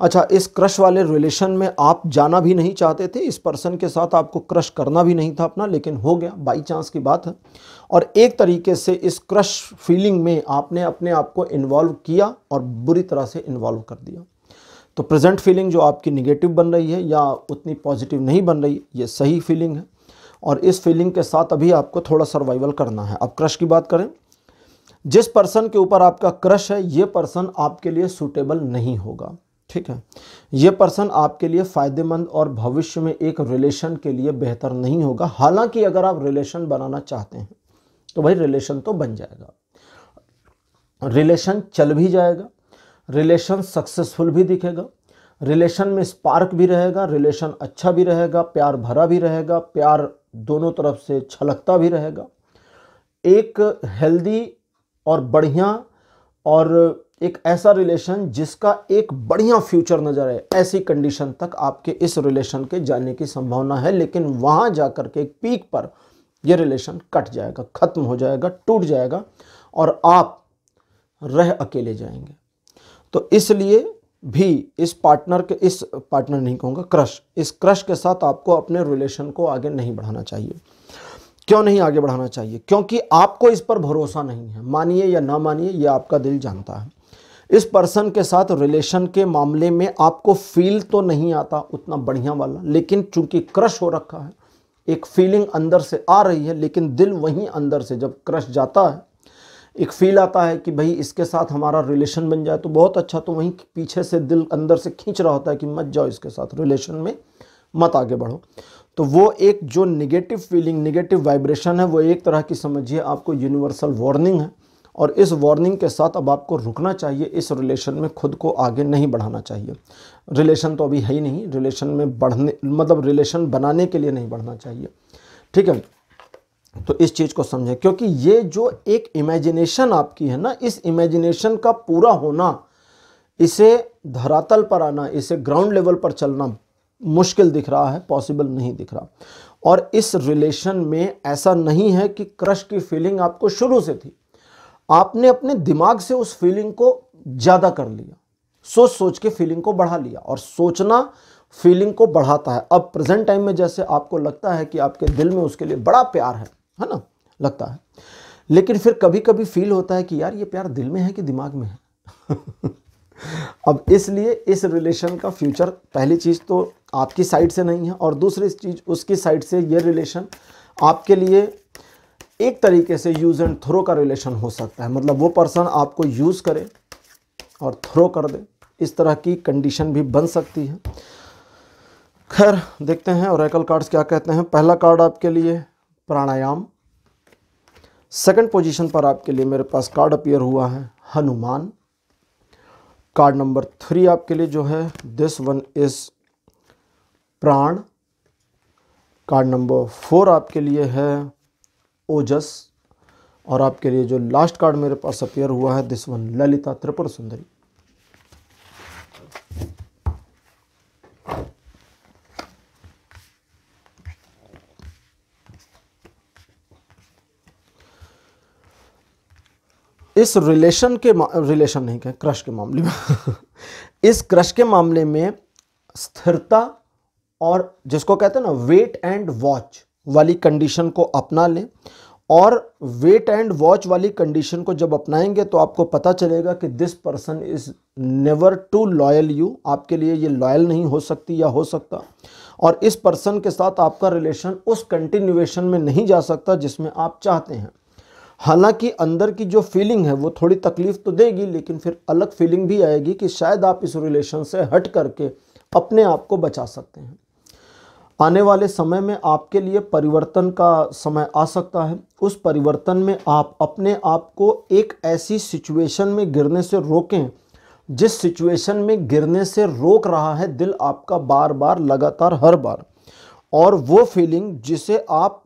Speaker 1: अच्छा, इस क्रश वाले रिलेशन में आप जाना भी नहीं चाहते थे, इस पर्सन के साथ आपको क्रश करना भी नहीं था अपना, लेकिन हो गया, बाई चांस की बात है। और एक तरीके से इस क्रश फीलिंग में आपने अपने आप को इन्वॉल्व किया और बुरी तरह से इन्वॉल्व कर दिया। तो प्रेजेंट फीलिंग जो आपकी निगेटिव बन रही है या उतनी पॉजिटिव नहीं बन रही, ये सही फीलिंग है। और इस फीलिंग के साथ अभी आपको थोड़ा सर्वाइवल करना है। अब क्रश की बात करें, जिस पर्सन के ऊपर आपका क्रश है, ये पर्सन आपके लिए सूटेबल नहीं होगा, ठीक है। ये पर्सन आपके लिए फ़ायदेमंद और भविष्य में एक रिलेशन के लिए बेहतर नहीं होगा। हालांकि अगर आप रिलेशन बनाना चाहते हैं तो भाई रिलेशन तो बन जाएगा, रिलेशन चल भी जाएगा, रिलेशन सक्सेसफुल भी दिखेगा, रिलेशन में स्पार्क भी रहेगा, रिलेशन अच्छा भी रहेगा, प्यार भरा भी रहेगा, प्यार दोनों तरफ से छलकता भी रहेगा। एक हेल्दी और बढ़िया और एक ऐसा रिलेशन जिसका एक बढ़िया फ्यूचर नजर है, ऐसी कंडीशन तक आपके इस रिलेशन के जाने की संभावना है। लेकिन वहां जाकर के एक पीक पर यह रिलेशन कट जाएगा, खत्म हो जाएगा, टूट जाएगा और आप रह अकेले जाएंगे। तो इसलिए भी इस पार्टनर नहीं कहूँगा, इस क्रश के साथ आपको अपने रिलेशन को आगे नहीं बढ़ाना चाहिए। क्यों नहीं आगे बढ़ाना चाहिए? क्योंकि आपको इस पर भरोसा नहीं है। मानिए या ना मानिए, ये आपका दिल जानता है। इस पर्सन के साथ रिलेशन के मामले में आपको फील तो नहीं आता उतना बढ़िया वाला, लेकिन चूंकि क्रश हो रखा है, एक फीलिंग अंदर से आ रही है, लेकिन दिल वहीं अंदर से जब क्रश जाता है, एक फील आता है कि भाई इसके साथ हमारा रिलेशन बन जाए तो बहुत अच्छा, तो वहीं पीछे से दिल अंदर से खींच रहा होता है कि मत जाओ इसके साथ रिलेशन में, मत आगे बढ़ो। तो वो एक जो निगेटिव फीलिंग, निगेटिव वाइब्रेशन है, वो एक तरह की समझिए आपको यूनिवर्सल वार्निंग है। और इस वार्निंग के साथ अब आपको रुकना चाहिए, इस रिलेशन में खुद को आगे नहीं बढ़ाना चाहिए। रिलेशन तो अभी है ही नहीं, रिलेशन में बढ़ने मतलब रिलेशन बनाने के लिए नहीं बढ़ना चाहिए, ठीक है। तो इस चीज़ को समझें, क्योंकि ये जो एक इमेजिनेशन आपकी है ना, इस इमेजिनेशन का पूरा होना, इसे धरातल पर आना, इसे ग्राउंड लेवल पर चलना मुश्किल दिख रहा है, पॉसिबल नहीं दिख रहा। और इस रिलेशन में ऐसा नहीं है कि क्रश की फीलिंग आपको शुरू से थी, आपने अपने दिमाग से उस फीलिंग को ज़्यादा कर लिया, सोच सोच के फीलिंग को बढ़ा लिया। और सोचना फीलिंग को बढ़ाता है। अब प्रेजेंट टाइम में जैसे आपको लगता है कि आपके दिल में उसके लिए बड़ा प्यार है ना, लगता है, लेकिन फिर कभी कभी फील होता है कि यार ये प्यार दिल में है कि दिमाग में है। अब इसलिए इस रिलेशन का फ्यूचर, पहली चीज़ तो आपकी साइड से नहीं है, और दूसरी चीज़ उसकी साइड से, ये रिलेशन आपके लिए एक तरीके से यूज़ एंड थ्रो का रिलेशन हो सकता है। मतलब वो पर्सन आपको यूज़ करे और थ्रो कर दे, इस तरह की कंडीशन भी बन सकती है। खैर देखते हैं ओरेकल कार्ड्स क्या कहते हैं। पहला कार्ड आपके लिए प्राणायाम, सेकंड पोजीशन पर आपके लिए मेरे पास कार्ड अपीयर हुआ है हनुमान। कार्ड नंबर 3 आपके लिए जो है, दिस वन इज प्राण। कार्ड नंबर 4 आपके लिए है ओजस। और आपके लिए जो लास्ट कार्ड मेरे पास अपीयर हुआ है, दिस वन ललिता त्रिपुर सुंदरी। इस रिलेशन नहीं कहें, क्रश के मामले में इस क्रश के मामले में स्थिरता और जिसको कहते हैं ना वेट एंड वॉच वाली कंडीशन को अपना लें। और वेट एंड वॉच वाली कंडीशन को जब अपनाएंगे तो आपको पता चलेगा कि this person is never too loyal you, आपके लिए ये लॉयल नहीं हो सकती या हो सकता। और इस पर्सन के साथ आपका रिलेशन उस कंटिन्यूएशन में नहीं जा सकता जिसमें आप चाहते हैं। हालांकि अंदर की जो फीलिंग है वो थोड़ी तकलीफ तो देगी, लेकिन फिर अलग फीलिंग भी आएगी कि शायद आप इस रिलेशन से हट करके अपने आप को बचा सकते हैं। आने वाले समय में आपके लिए परिवर्तन का समय आ सकता है। उस परिवर्तन में आप अपने आप को एक ऐसी सिचुएशन में गिरने से रोकें जिस सिचुएशन में गिरने से रोक रहा है दिल आपका बार बार, लगातार, हर बार। और वो फीलिंग जिसे आप,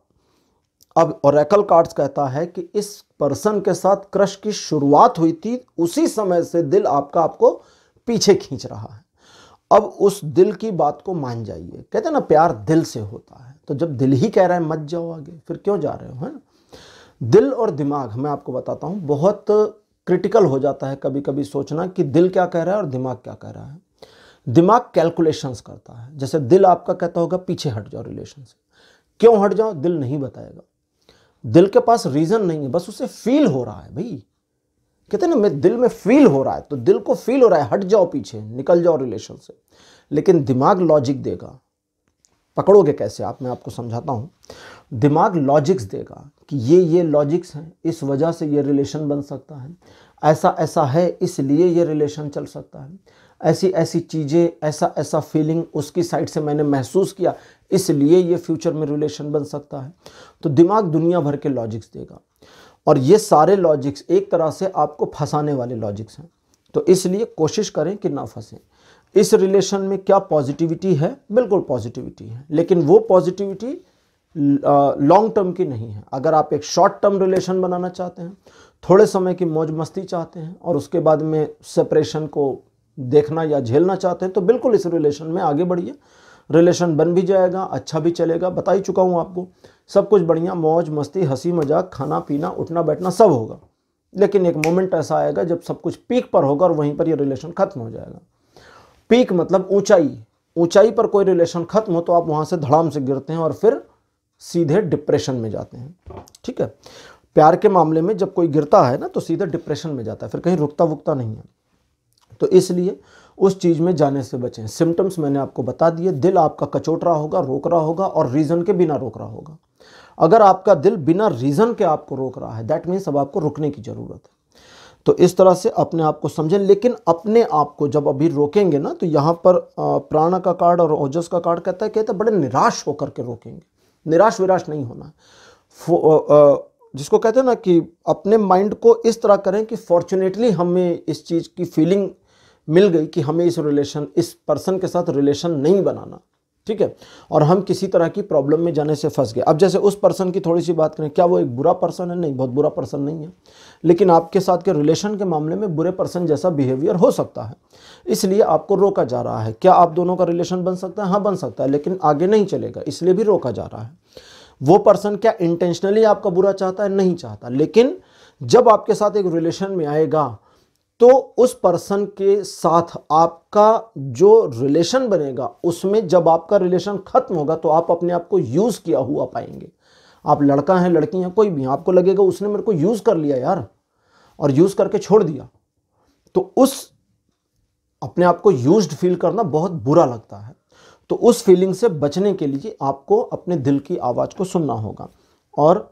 Speaker 1: अब ओरेकल कार्ड्स कहता है कि इस पर्सन के साथ क्रश की शुरुआत हुई थी, उसी समय से दिल आपको पीछे खींच रहा है। अब उस दिल की बात को मान जाइए। कहते हैं ना प्यार दिल से होता है, तो जब दिल ही कह रहा है मत जाओ आगे, फिर क्यों जा रहे हो, है ना। दिल और दिमाग, मैं आपको बताता हूँ, बहुत क्रिटिकल हो जाता है कभी कभी सोचना कि दिल क्या कह रहा है और दिमाग क्या कह रहा है। दिमाग कैलकुलेशंस करता है। जैसे दिल आपका कहता होगा पीछे हट जाओ रिलेशन से, क्यों हट जाओ दिल नहीं बताएगा, दिल के पास रीजन नहीं है, बस उसे फील हो रहा है। भाई कहते हैं ना, मैं दिल में फील हो रहा है, तो दिल को फील हो रहा है हट जाओ पीछे, निकल जाओ रिलेशन से। लेकिन दिमाग लॉजिक देगा। पकड़ोगे कैसे आप, मैं आपको समझाता हूं। दिमाग लॉजिक्स देगा कि ये लॉजिक्स हैं, इस वजह से ये रिलेशन बन सकता है, ऐसा ऐसा है इसलिए ये रिलेशन चल सकता है, ऐसी ऐसी चीज़ें, ऐसा ऐसा फीलिंग उसकी साइड से मैंने महसूस किया, इसलिए ये फ्यूचर में रिलेशन बन सकता है। तो दिमाग दुनिया भर के लॉजिक्स देगा, और ये सारे लॉजिक्स एक तरह से आपको फंसाने वाले लॉजिक्स हैं। तो इसलिए कोशिश करें कि ना फंसें। इस रिलेशन में क्या पॉजिटिविटी है, बिल्कुल पॉजिटिविटी है, लेकिन वो पॉजिटिविटी लॉन्ग टर्म की नहीं है। अगर आप एक शॉर्ट टर्म रिलेशन बनाना चाहते हैं, थोड़े समय की मौज मस्ती चाहते हैं और उसके बाद में सेपरेशन को देखना या झेलना चाहते हैं, तो बिल्कुल इस रिलेशन में आगे बढ़िए। रिलेशन बन भी जाएगा, अच्छा भी चलेगा। बता ही चुका हूँ आपको, सब कुछ बढ़िया, मौज मस्ती, हंसी मजाक, खाना पीना, उठना बैठना सब होगा। लेकिन एक मोमेंट ऐसा आएगा जब सब कुछ पीक पर होगा और वहीं पर ये रिलेशन खत्म हो जाएगा। पीक मतलब ऊंचाई, ऊंचाई पर कोई रिलेशन खत्म हो तो आप वहां से धड़ाम से गिरते हैं और फिर सीधे डिप्रेशन में जाते हैं। ठीक है, प्यार के मामले में जब कोई गिरता है ना तो सीधे डिप्रेशन में जाता है, फिर कहीं रुकता वुकता नहीं है। तो इसलिए उस चीज़ में जाने से बचें। सिम्टम्स मैंने आपको बता दिए। दिल आपका कचोट रहा होगा, रोक रहा होगा, और रीज़न के बिना रोक रहा होगा। अगर आपका दिल बिना रीज़न के आपको रोक रहा है, दैट मीन्स अब आपको रुकने की ज़रूरत है। तो इस तरह से अपने आप को समझें। लेकिन अपने आप को जब अभी रोकेंगे ना, तो यहाँ पर प्राण का कार्ड और ओजस का कार्ड कहता है बड़े निराश होकर के रोकेंगे। निराश विराश नहीं होना। जिसको कहते हैं ना कि अपने माइंड को इस तरह करें कि फॉर्चुनेटली हमें इस चीज़ की फीलिंग मिल गई कि हमें इस पर्सन के साथ रिलेशन नहीं बनाना। ठीक है, और हम किसी तरह की प्रॉब्लम में जाने से फंस गए। अब जैसे उस पर्सन की थोड़ी सी बात करें, क्या वो एक बुरा पर्सन है? नहीं, बहुत बुरा पर्सन नहीं है, लेकिन आपके साथ के रिलेशन के मामले में बुरे पर्सन जैसा बिहेवियर हो सकता है, इसलिए आपको रोका जा रहा है। क्या आप दोनों का रिलेशन बन सकता है? हाँ, बन सकता है, लेकिन आगे नहीं चलेगा, इसलिए भी रोका जा रहा है। वो पर्सन क्या इंटेंशनली आपका बुरा चाहता है? नहीं चाहता, लेकिन जब आपके साथ एक रिलेशन में आएगा तो उस पर्सन के साथ आपका जो रिलेशन बनेगा, उसमें जब आपका रिलेशन खत्म होगा तो आप अपने आप को यूज किया हुआ पाएंगे। आप लड़का हैं, लड़की हैं, कोई भी, आपको लगेगा उसने मेरे को यूज कर लिया यार, और यूज करके छोड़ दिया। तो उस अपने आप को यूज्ड फील करना बहुत बुरा लगता है। तो उस फीलिंग से बचने के लिए आपको अपने दिल की आवाज को सुनना होगा। और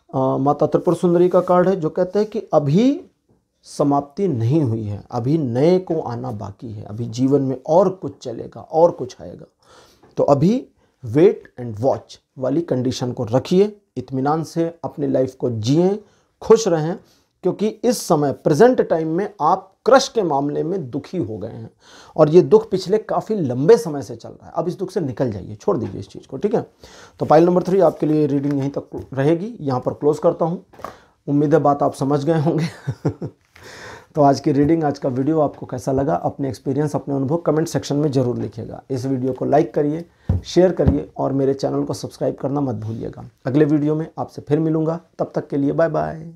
Speaker 1: माता त्रिपुर सुंदरी का कार्ड है जो कहते हैं कि अभी समाप्ति नहीं हुई है, अभी नए को आना बाकी है, अभी जीवन में और कुछ चलेगा और कुछ आएगा। तो अभी वेट एंड वॉच वाली कंडीशन को रखिए, इत्मीनान से अपनी लाइफ को जिएं, खुश रहें, क्योंकि इस समय प्रेजेंट टाइम में आप क्रश के मामले में दुखी हो गए हैं और ये दुख पिछले काफ़ी लंबे समय से चल रहा है। अब इस दुख से निकल जाइए, छोड़ दीजिए इस चीज़ को। ठीक है, तो पाइल नंबर 3 आपके लिए रीडिंग यहीं तक रहेगी, यहाँ पर क्लोज करता हूँ। उम्मीद है बात आप समझ गए होंगे। तो आज की रीडिंग, आज का वीडियो आपको कैसा लगा? अपने एक्सपीरियंस, अपने अनुभव कमेंट सेक्शन में ज़रूर लिखिएगा। इस वीडियो को लाइक करिए, शेयर करिए और मेरे चैनल को सब्सक्राइब करना मत भूलिएगा। अगले वीडियो में आपसे फिर मिलूंगा, तब तक के लिए बाय बाय।